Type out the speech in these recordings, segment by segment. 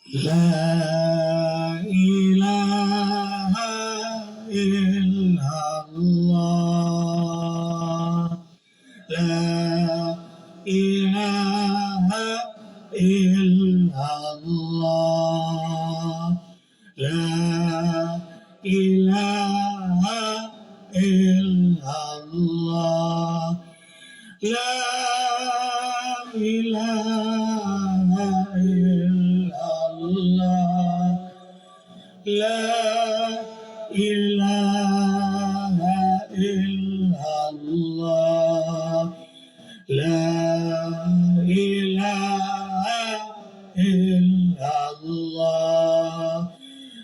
La ilaha illallah. La ilaha illallah. La ilaha illallah. La ilaha illallah. La ilaha illallah. La ilaha illallah.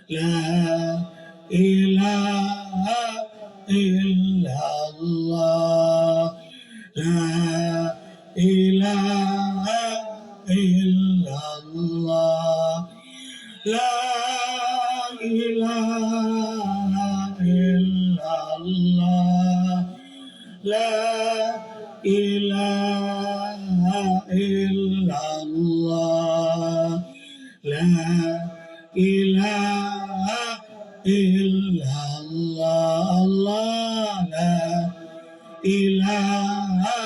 La ilaha illallah. La ilaha illallah. La ilaha illallah. La ilaha illallah. La ilaha illallah. La ilaha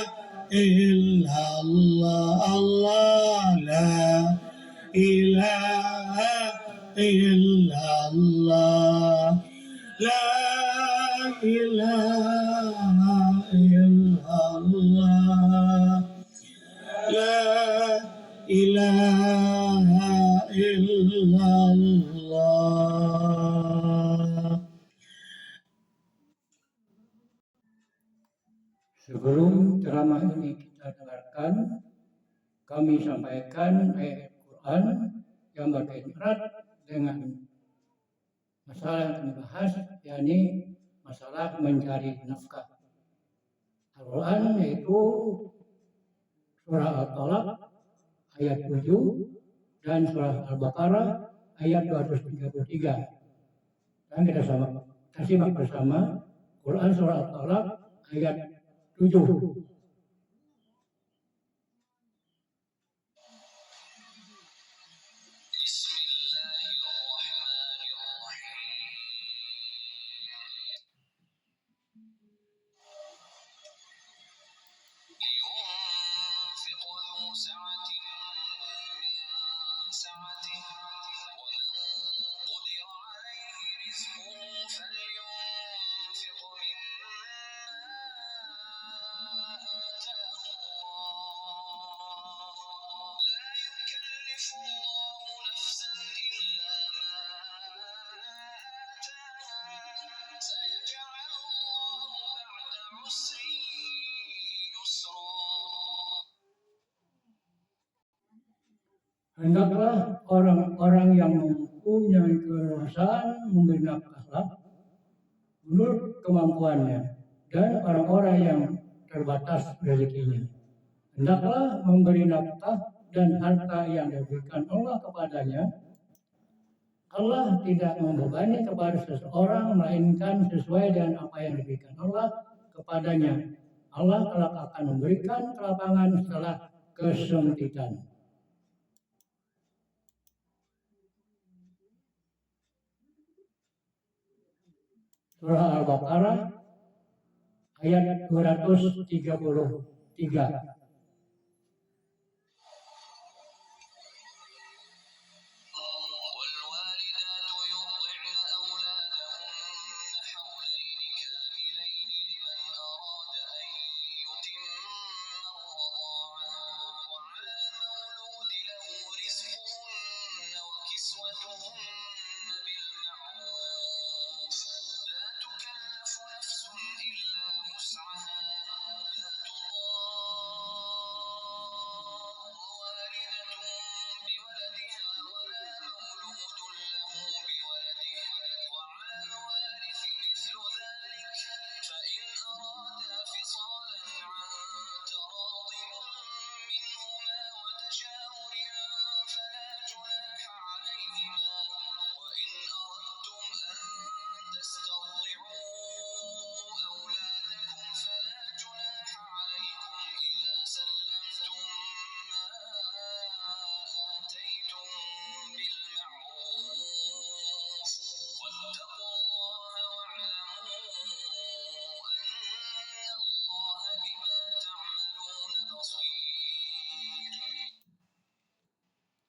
illallah. Allah. La ilaha illallah. La ilaha illallah. La ilaha illallah. Sebelum ceramah ini kita dengarkan, kami sampaikan ayat Quran yang berkaitan erat dengan masalah yang kami bahas, yakni masalah mencari nafkah. Al-Quran yaitu surah Al-Talaq ayat 7 dan surah Al-Baqarah ayat 233. Dan kita simak bersama Quran surah Al-Talaq ayat 7. Hendaklah orang-orang yang mempunyai keleluasaan memberi nafkah menurut kemampuannya, dan orang-orang yang terbatas rezekinya hendaklah memberi nafkah dan harta yang diberikan Allah kepadanya. Allah tidak membebani kepada seseorang melainkan sesuai dengan apa yang diberikan Allah kepadanya. Allah kelak akan memberikan kelapangan setelah kesempitan. Surah Al-Baqarah ayat 233.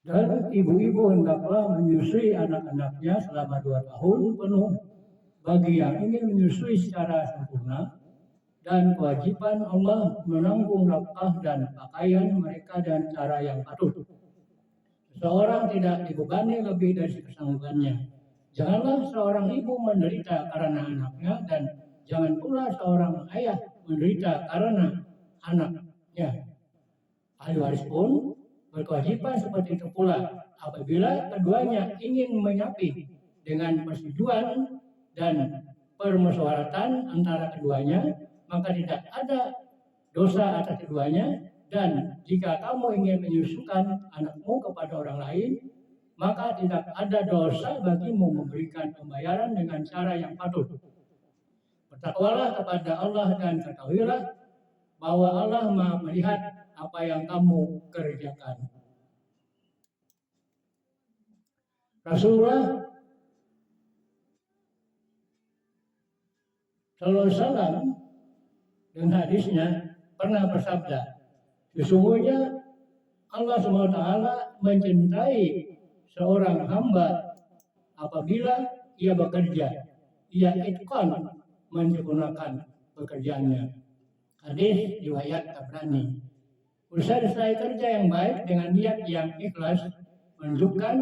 Dan ibu-ibu hendaklah menyusui anak-anaknya selama 2 tahun penuh. Bagi yang ingin menyusui secara sempurna, dan kewajiban Allah menanggung nafkah dan pakaian mereka dengan cara yang patut. Seseorang tidak dibebani lebih dari kesanggupannya. Janganlah seorang ibu menderita karena anaknya, dan jangan pula seorang ayah menderita karena anaknya. Ahli waris pun berkewajiban seperti itu pula. Apabila keduanya ingin menyapi dengan persetujuan dan permusyawaratan antara keduanya, maka tidak ada dosa atas keduanya. Dan jika kamu ingin menyusukan anakmu kepada orang lain, maka tidak ada dosa bagimu memberikan pembayaran dengan cara yang patut. Bertakwalah kepada Allah dan ketahuilah bahwa Allah Maha melihat apa yang kamu kerjakan. Rasulullah Sallallahu Alaihi Wasallam dengan hadisnya pernah bersabda, sesungguhnya Allah SWT mencintai seorang hamba apabila ia bekerja, ia ikhlas menyempurnakan pekerjaannya. Hadis riwayat Tabrani. Usaha saya kerja yang baik dengan niat yang ikhlas menunjukkan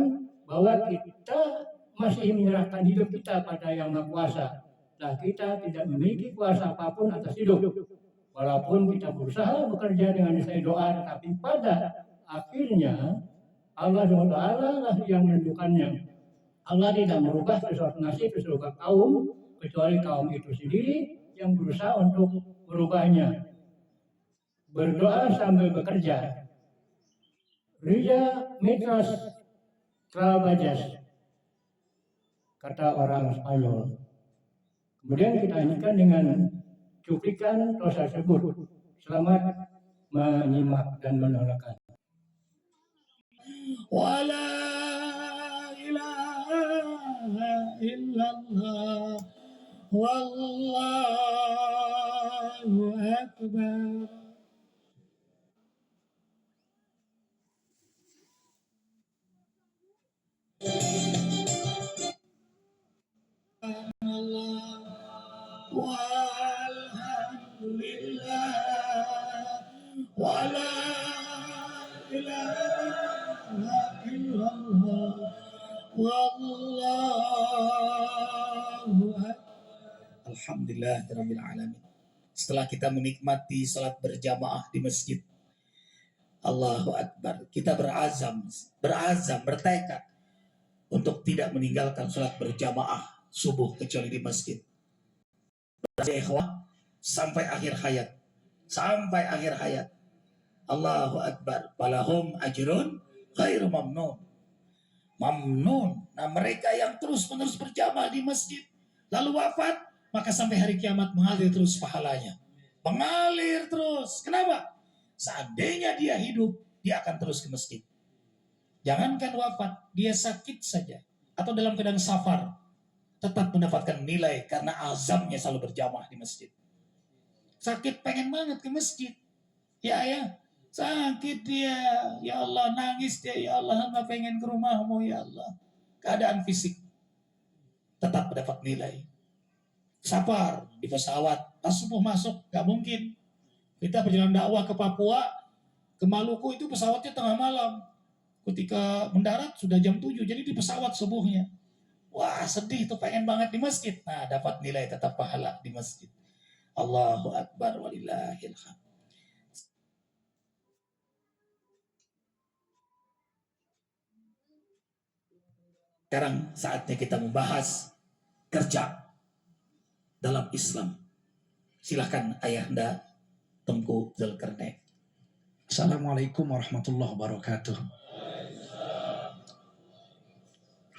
bahwa kita masih menyerahkan hidup kita pada Yang Maha Kuasa. Nah, kita tidak memiliki kuasa apapun atas hidup. Walaupun kita berusaha bekerja dengan disertai doa, tapi pada akhirnya Allah SWT lah yang menentukannya. Allah tidak merubah sesuatu nasib di seluruh kaum, kecuali kaum itu sendiri yang berusaha untuk merubahnya. Berdoa sambil bekerja. Rija Mitras Trabajas, kata orang Spanyol. Kemudian kita nyanyikan dengan cuplikan dosa tersebut. Selamat menyimak dan mendengarkan. Wala ilaha illallah wallahu akbar. Walhamdulillah wala ilaha illallah wallahu akbar. Alhamdulillahirabbil alamin. Setelah kita menikmati salat berjamaah di masjid, Allahu Akbar, kita berazam, bertekad untuk tidak meninggalkan salat berjamaah subuh kecuali di masjid. Sampai akhir hayat. Allahu Akbar. Walahum ajrun ghairu mamnun. Nah, mereka yang terus-menerus berjamaah di masjid lalu wafat, maka sampai hari kiamat mengalir terus pahalanya. Mengalir terus. Kenapa? Seandainya dia hidup, dia akan terus ke masjid. Jangankan wafat, dia sakit saja atau dalam keadaan safar, tetap mendapatkan nilai karena azamnya selalu berjamaah di masjid. Sakit pengen banget ke masjid. Ya, sakit dia, ya Allah, nangis dia, ya Allah, hamba pengen ke rumahmu, ya Allah. Keadaan fisik tetap mendapat nilai. Safar di pesawat, pas subuh masuk, gak mungkin. Kita perjalanan dakwah ke Papua, ke Maluku itu pesawatnya tengah malam. Ketika mendarat sudah jam 7, jadi di pesawat subuhnya. Wah, sedih tuh, pengen banget di masjid. Nah, dapat nilai tetap pahala di masjid. Allahu Akbar walillahil hamd. Sekarang saatnya kita membahas kerja dalam Islam. Silahkan Ayahanda Tengku Zulkarnain. Assalamualaikum warahmatullahi wabarakatuh.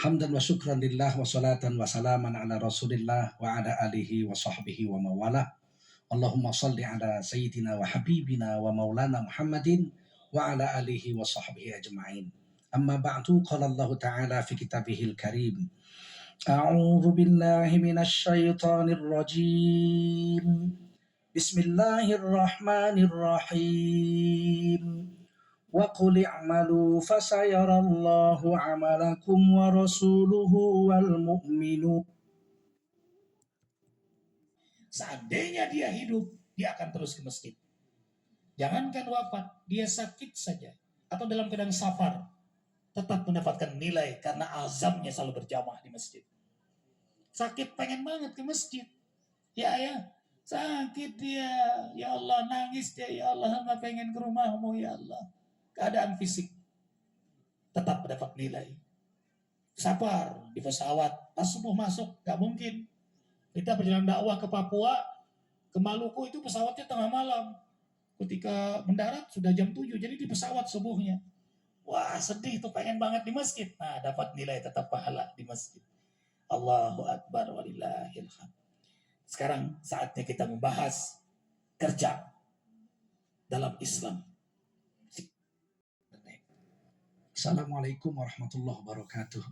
Hamdan wa syukran lillah wa salatan wa salaman ala rasulillah wa ala alihi wa sahbihi wa mawala. Allahumma salli ala sayyidina wa habibina wa maulana Muhammadin wa ala alihi wa sahbihi ajma'in. Amma ba'du, qala Allah ta'ala fi kitabihil karim. A'udzu billahi minasy syaithanir rajim. Bismillahirrahmanirrahim. Wa qul i'malu fasayarallahu 'amalakum wa rasuluhu wal mu'minun. Seandainya dia hidup, dia akan terus ke masjid. Jangankan wafat, dia sakit saja atau dalam keadaan safar, tetap mendapatkan nilai karena azamnya selalu berjamaah di masjid. Sakit pengen banget ke masjid. Ya, sakit dia. Ya Allah, nangis dia. Ya Allah, hamba pengen ke rumahmu ya Allah. Keadaan fisik tetap mendapat nilai. Safar di pesawat, pas subuh masuk, gak mungkin. Kita perjalanan dakwah ke Papua, ke Maluku itu pesawatnya tengah malam. Ketika mendarat sudah jam 7, jadi di pesawat subuhnya. Wah, sedih tuh, pengen banget di masjid. Nah, dapat nilai tetap pahala di masjid. Allahu Akbar walillahil hamd. Sekarang saatnya kita membahas kerja dalam Islam. Assalamualaikum warahmatullahi wabarakatuh.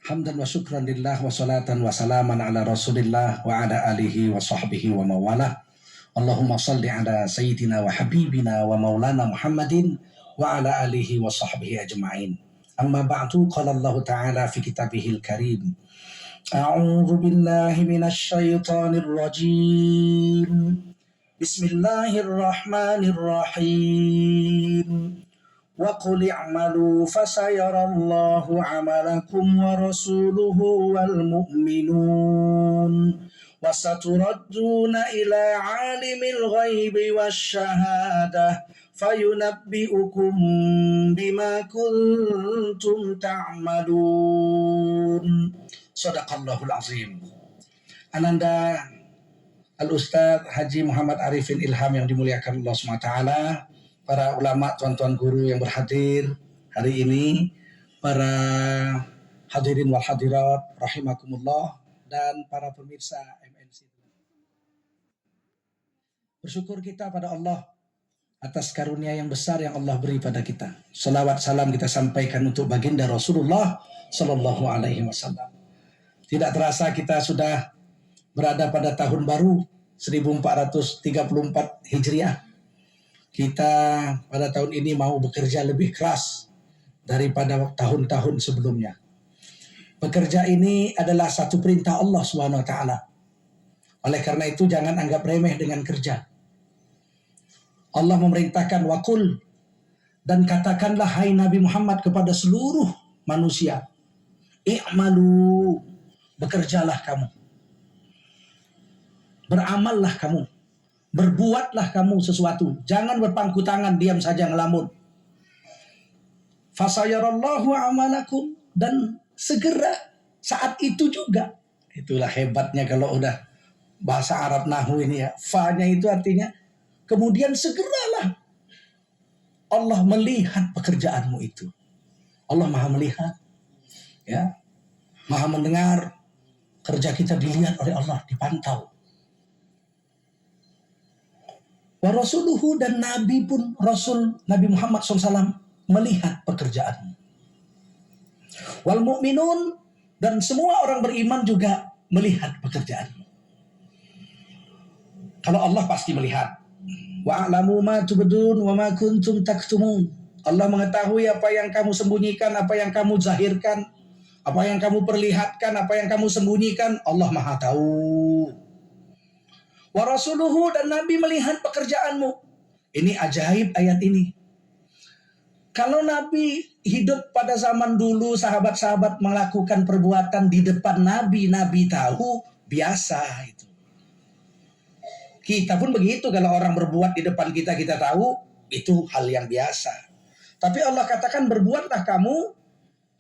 Hamdan wa syukran lillah wa salatan wa salaman ala rasulillah wa ala alihi wa sahbihi wa mawalah. Allahumma salli ala sayyidina wa habibina wa maulana Muhammadin wa ala alihi wa sahbihi ajma'in. Amma ba'du, qala Allah ta'ala fi kitabihil karim. A'udzu billahi minasy syaithanir rajim. Bismillahirrahmanirrahim. Wa qul i'malu fasayarallahu 'amalakum wa rasuluhu wal mu'minun. Wa saturadduna ila 'alimil ghaibi wasyahadah fayunabbi'ukum bima kuntum ta'malun. Shadaqallahul azim. Ananda Al-Ustadz Haji Muhammad Arifin Ilham yang dimuliakan Allah SWT, para ulama, tuan-tuan guru yang berhadir hari ini, para hadirin wal hadirat rahimakumullah, dan para pemirsa MNC. Bersyukur kita pada Allah atas karunia yang besar yang Allah beri pada kita. Salawat salam kita sampaikan untuk baginda Rasulullah Sallallahu Alaihi Wasallam. Tidak terasa kita sudah berada pada tahun baru 1434 Hijriah. Kita pada tahun ini mau bekerja lebih keras daripada tahun-tahun sebelumnya. Bekerja ini adalah satu perintah Allah Subhanahu wa taala. Oleh karena itu jangan anggap remeh dengan kerja. Allah memerintahkan waqul, dan katakanlah hai Nabi Muhammad kepada seluruh manusia, i'malu, bekerjalah kamu. Beramallah kamu, berbuatlah kamu sesuatu. Jangan berpangku tangan, diam saja ngelamun. Fasayarallahu amalakum, dan segera saat itu juga. Itulah hebatnya kalau udah bahasa Arab Nahwu ini ya. Fa-nya itu artinya kemudian segeralah Allah melihat pekerjaanmu itu. Allah Maha melihat, ya, Maha mendengar. Kerja kita dilihat oleh Allah, dipantau. Wa rasuluhu, dan Nabi pun, Rasul Nabi Muhammad SAW melihat pekerjaanmu. Wal mu'minun, dan semua orang beriman juga melihat pekerjaanmu. Kalau Allah pasti melihat. Wa a'lamu ma tubdun wa ma kuntum taktumun. Allah mengetahui apa yang kamu sembunyikan, apa yang kamu zahirkan, apa yang kamu perlihatkan, apa yang kamu sembunyikan. Allah Maha tahu. Wa rasuluhu, dan Nabi melihat pekerjaanmu. Ini ajaib ayat ini. Kalau Nabi hidup pada zaman dulu, sahabat-sahabat melakukan perbuatan di depan Nabi, Nabi tahu, biasa itu. Kita pun begitu, kalau orang berbuat di depan kita, kita tahu, itu hal yang biasa. Tapi Allah katakan, berbuatlah kamu,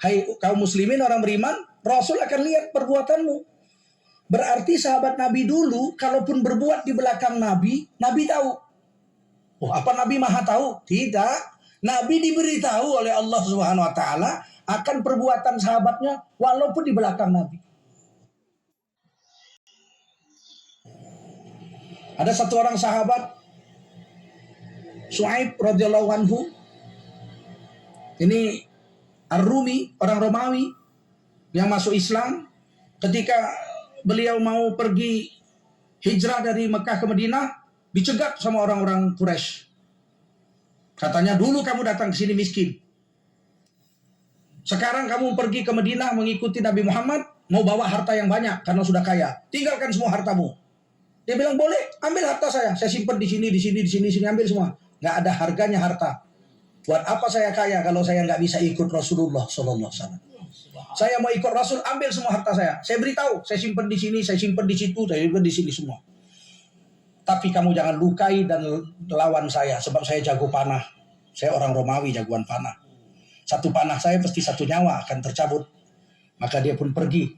hai kaum muslimin, orang beriman, Rasul akan lihat perbuatanmu. Berarti sahabat Nabi dulu, kalaupun berbuat di belakang Nabi, Nabi tahu. Oh, apa Nabi Maha tahu? Tidak. Nabi diberitahu oleh Allah Subhanahu wa taala akan perbuatan sahabatnya walaupun di belakang Nabi. Ada satu orang sahabat, Su'aib radhiyallahu anhu. Ini Ar-Rumi, orang Romawi yang masuk Islam. Ketika beliau mau pergi hijrah dari Mekah ke Madinah, dicegat sama orang-orang Quraisy. Katanya dulu kamu datang ke sini miskin. Sekarang kamu pergi ke Madinah mengikuti Nabi Muhammad, mau bawa harta yang banyak karena sudah kaya. Tinggalkan semua hartamu. Dia bilang, boleh, ambil harta saya simpan di sini, ambil semua. Nggak ada harganya harta. Buat apa saya kaya kalau saya nggak bisa ikut Rasulullah Sallallahu Alaihi Wasallam? Saya mau ikut Rasul, ambil semua harta saya. Saya beritahu, saya simpan di sini, saya simpan di situ, saya simpan di sini semua. Tapi kamu jangan lukai dan lawan saya, sebab saya jago panah. Saya orang Romawi, jagoan panah. Satu panah saya pasti satu nyawa akan tercabut. Maka dia pun pergi.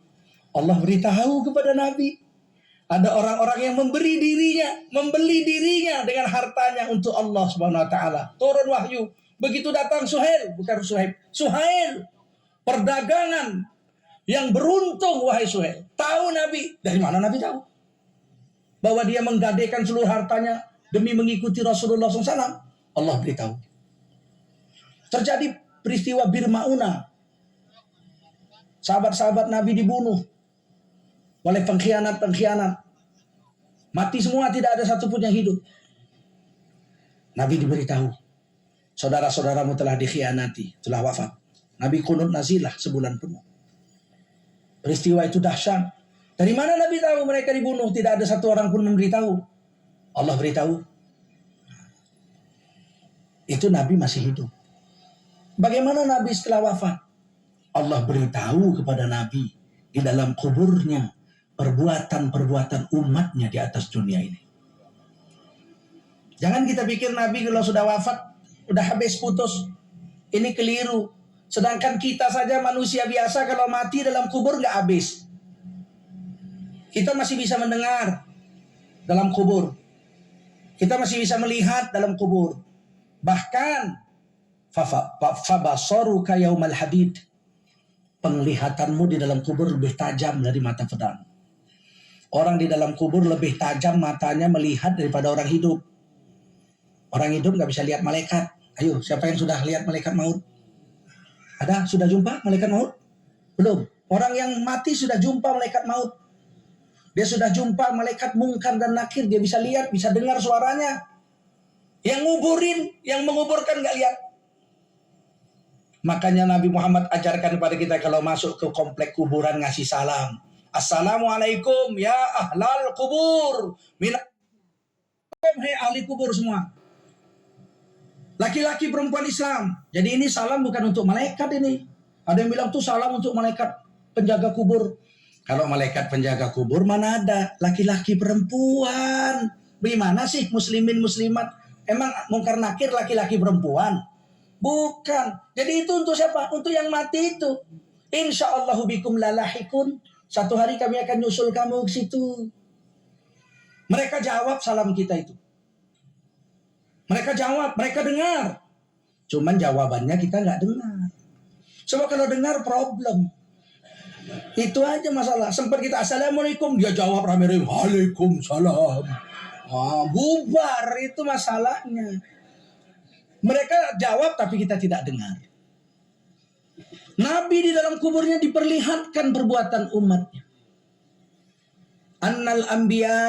Allah beritahu kepada Nabi, ada orang-orang yang membeli dirinya dengan hartanya untuk Allah Subhanahu Wa Taala. Turun wahyu. Begitu datang Suhail, bukan Suhail, perdagangan yang beruntung, wahai Suhail. Tahu Nabi, dari mana Nabi tahu? Bahwa dia menggadaikan seluruh hartanya demi mengikuti Rasulullah SAW. Allah beritahu. Terjadi peristiwa Bir Maunah. Sahabat-sahabat Nabi dibunuh oleh pengkhianat-pengkhianat. Mati semua, tidak ada satupun yang hidup. Nabi diberitahu, saudara-saudaramu telah dikhianati, telah wafat. Nabi kunut nazilah sebulan penuh. Peristiwa itu dahsyat. Dari mana Nabi tahu mereka dibunuh? Tidak ada satu orang pun memberitahu. Allah beritahu. Itu Nabi masih hidup. Bagaimana Nabi setelah wafat? Allah beritahu kepada Nabi di dalam kuburnya perbuatan-perbuatan umatnya di atas dunia ini. Jangan kita pikir Nabi kalau sudah wafat udah habis putus. Ini keliru. Sedangkan kita saja manusia biasa kalau mati dalam kubur nggak habis. Kita masih bisa mendengar dalam kubur. Kita masih bisa melihat dalam kubur. Bahkan fabasaruka yaumal hadid. Penglihatanmu di dalam kubur lebih tajam dari mata pedang. Orang di dalam kubur lebih tajam matanya melihat daripada orang hidup. Orang hidup nggak bisa lihat malaikat. Ayo, siapa yang sudah lihat malaikat maut? Ada? Sudah jumpa malaikat maut? Belum. Orang yang mati sudah jumpa malaikat maut. Dia sudah jumpa malaikat mungkar dan nakir. Dia bisa lihat, bisa dengar suaranya. Yang nguburin, yang menguburkan nggak lihat. Makanya Nabi Muhammad ajarkan kepada kita kalau masuk ke komplek kuburan ngasih salam. Assalamualaikum ya ahlal kubur. Hai ahli kubur semua. Laki-laki perempuan Islam. Jadi ini salam bukan untuk malaikat ini. Ada yang bilang tuh salam untuk malaikat penjaga kubur. Kalau malaikat penjaga kubur mana ada laki-laki perempuan. Bagaimana sih muslimin muslimat? Emang mungkar nakir laki-laki perempuan? Bukan. Jadi itu untuk siapa? Untuk yang mati itu. Insyaallahu bikum lalahikun. Suatu hari kami akan nyusul kamu ke situ. Mereka jawab salam kita itu. Mereka jawab, mereka dengar. Cuman jawabannya kita nggak dengar. Coba kalau dengar problem. Itu aja masalah. Sempat kita assalamualaikum, dia jawab rame-rame waalaikumsalam. Bubar, itu masalahnya. Mereka jawab tapi kita tidak dengar. Nabi di dalam kuburnya diperlihatkan perbuatan umatnya. Annal anbiya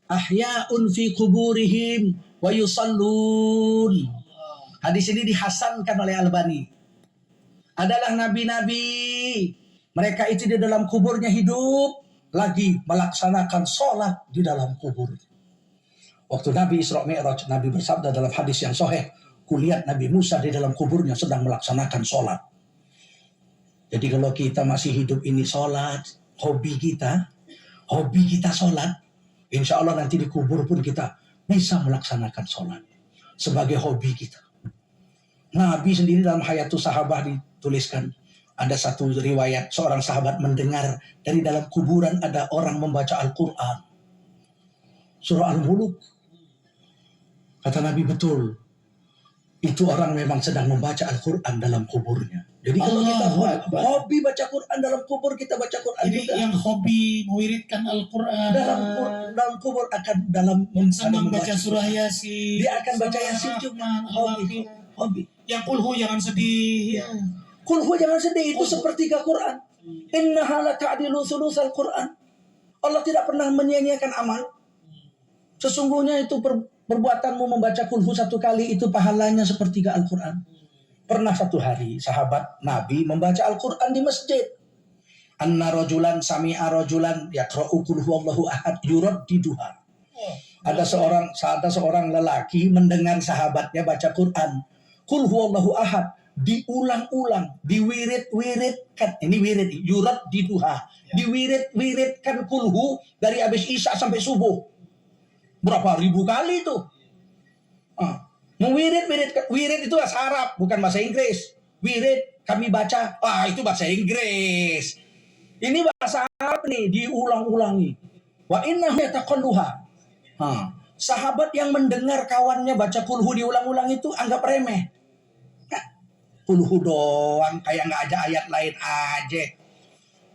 ahya'un fi kuburihim wa yusallun. Hadis ini dihasankan oleh Albani. Adalah nabi-nabi. Mereka itu di dalam kuburnya hidup lagi melaksanakan sholat di dalam kubur. Waktu Nabi Isra Mi'raj, Nabi bersabda dalam hadis yang sahih, kulihat Nabi Musa di dalam kuburnya sedang melaksanakan sholat. Jadi kalau kita masih hidup ini sholat, hobi kita sholat, insya Allah nanti di kubur pun kita bisa melaksanakan sholat sebagai hobi kita. Nabi sendiri dalam Hayatus Sahabah dituliskan, ada satu riwayat seorang sahabat mendengar dari dalam kuburan ada orang membaca Al-Quran. Surah Al-Muluk. Kata Nabi, betul. Itu orang memang sedang membaca Al-Quran dalam kuburnya. Jadi kalau kita hobi baca Quran dalam kubur, kita baca Quran. Jadi juga yang hobi mewiridkan Al-Quran dalam kubur akan dalam senang baca surah Yasin. Dia akan baca Yasin juga. Hobi. Yang kulhu jangan sedih. Kulhu jangan sedih, itu sepertiga Quran. Innaha la ta'dilu thulutsal Quran. Allah tidak pernah menyia-nyiakan amal. Sesungguhnya itu perbuatanmu membaca kulhu 1 kali itu pahalanya sepertiga Al-Quran. Pernah satu hari sahabat Nabi membaca Al-Quran di masjid. Anna rajulan sami'a rajulan yaqra'u qul huwallahu ahad yuraddiduha. Ada seorang lelaki mendengar sahabatnya baca Quran. Qul huwallahu ahad diulang-ulang, diwirid-wiridkan. Ini wirid, yuraddiduha. Diwirid-wiridkan kulhu dari habis Isya sampai subuh. Berapa ribu kali itu? Wirid itu bahasa Arab, bukan bahasa Inggris. Wirid kami baca, itu bahasa Inggris. Ini bahasa Arab nih, diulang-ulangi. Wa innahu yataqalluha. Sahabat yang mendengar kawannya baca kulhu diulang-ulang itu anggap remeh. Kulhu doang, kayak nggak ada ayat lain aja.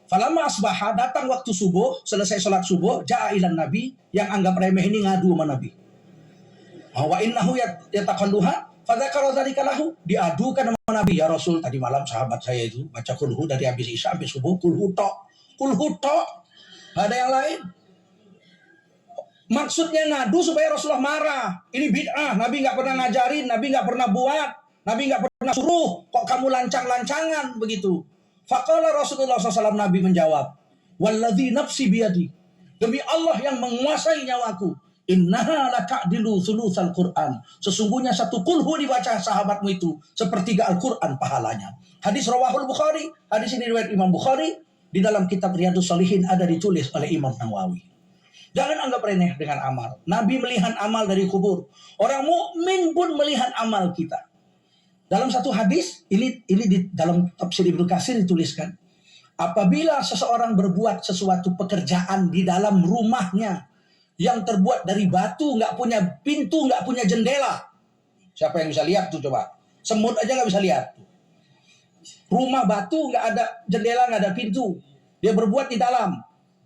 Falamma asbaha, datang waktu subuh, selesai sholat subuh, ja'a ilan Nabi, yang anggap remeh ini ngadu sama Nabi. Wa innahu yataqalluha fadzakara dzalika lahu, diadukan sama Nabi, ya Rasul, tadi malam sahabat saya itu baca kulhu dari habis Isya sampai subuh, kulhu tok, nggak ada yang lain. Maksudnya ngadu supaya Rasulullah marah. Ini bid'ah, Nabi nggak pernah ngajarin, Nabi nggak pernah buat, Nabi nggak pernah suruh, kok kamu lancang-lancangan begitu. Faqala Rasulullah SAW, Nabi menjawab, walladzi nafsi biyadi, demi Allah yang menguasai nyawaku, innaha laka'dilu thulutsal Qur'an, sesungguhnya 1 kulhu dibaca sahabatmu itu sepertiga Al-Quran pahalanya. Hadis rawahul Bukhari, hadis ini riwayat Imam Bukhari, di dalam kitab Riyadhus Shalihin ada ditulis oleh Imam Nawawi. Jangan anggap remeh dengan amal. Nabi melihat amal dari kubur. Orang mukmin pun melihat amal kita. Dalam satu hadis, ini di dalam tafsir Ibnu Katsir dituliskan, apabila seseorang berbuat sesuatu pekerjaan di dalam rumahnya yang terbuat dari batu, nggak punya pintu, nggak punya jendela. Siapa yang bisa lihat tuh coba? Semut aja nggak bisa lihat. Rumah batu, nggak ada jendela, nggak ada pintu. Dia berbuat di dalam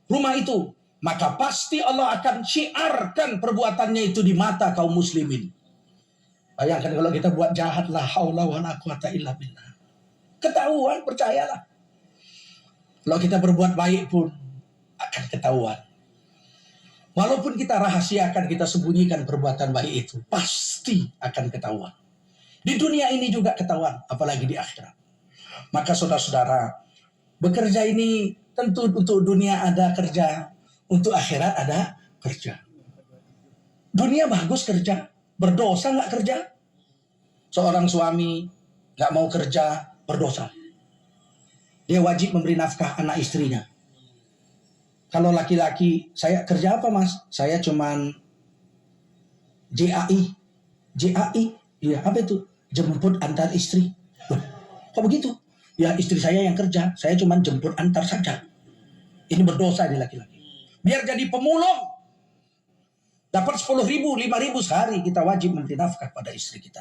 rumah itu. Maka pasti Allah akan syiarkan perbuatannya itu di mata kaum muslimin. Bayangkan kalau kita buat jahat, la haula wala quwata illa billah. Ketahuan, percayalah. Kalau kita berbuat baik pun akan ketahuan. Walaupun kita rahasiakan, kita sembunyikan perbuatan baik itu, pasti akan ketahuan. Di dunia ini juga ketahuan, apalagi di akhirat. Maka saudara-saudara, bekerja ini tentu untuk dunia ada kerja, untuk akhirat ada kerja. Dunia bagus kerja, berdosa nggak kerja? Seorang suami nggak mau kerja, berdosa. Dia wajib memberi nafkah anak istrinya. Kalau laki-laki, saya kerja apa mas? Saya cuman JAI. Iya apa itu? Jemput antar istri. Loh, kok begitu? Ya istri saya yang kerja, saya cuman jemput antar saja. Ini berdosa nih laki-laki. Biar jadi pemulung. Dapat 10.000, 5.000 sehari, kita wajib memberi nafkah pada istri kita.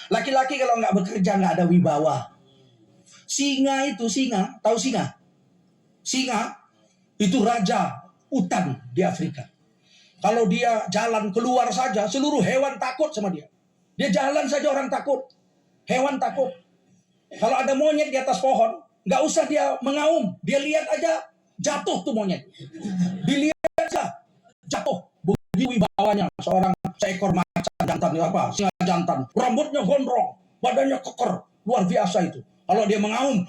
Laki-laki kalau nggak bekerja nggak ada wibawa. Singa, tahu singa? Singa itu raja hutan di Afrika. Kalau dia jalan keluar saja, seluruh hewan takut sama dia. Dia jalan saja orang takut, hewan takut. Kalau ada monyet di atas pohon, nggak usah dia mengaum, dia lihat aja jatuh tuh monyet. Dilihat aja jatuh. Begitu wibawanya seekor macan jantan apa? Singa jantan, rambutnya gondrong, badannya keker, luar biasa itu. Kalau dia mengaum,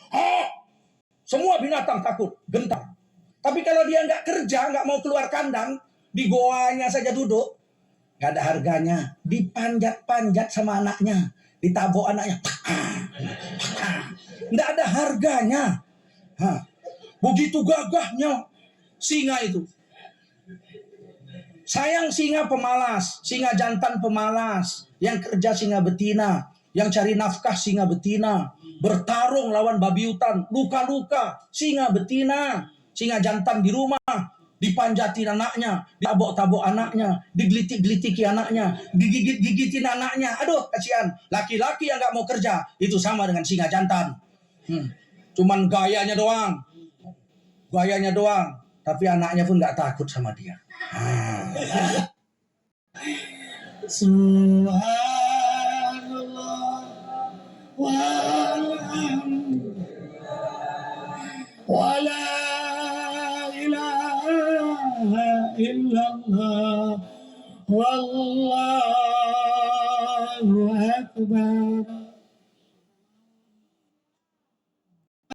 semua binatang takut, gentar. Tapi kalau dia nggak kerja, nggak mau keluar kandang, di goanya saja duduk, nggak ada harganya. Dipanjat-panjat sama anaknya, ditabok anaknya, nggak ada harganya. Begitu gagahnya singa itu. Sayang singa pemalas, singa jantan pemalas, yang kerja singa betina, yang cari nafkah singa betina, bertarung lawan babi hutan, luka-luka singa betina, singa jantan di rumah, dipanjatin anaknya, ditabok-tabok anaknya, digelitik-gelitiki anaknya, digigit-gigitin anaknya. Aduh, kasihan. Laki-laki yang nggak mau kerja itu sama dengan singa jantan. Cuman gayanya doang, tapi anaknya pun nggak takut sama dia. Subhanallah walhamdulillah wa la ilaha illallah Wallahu akbar.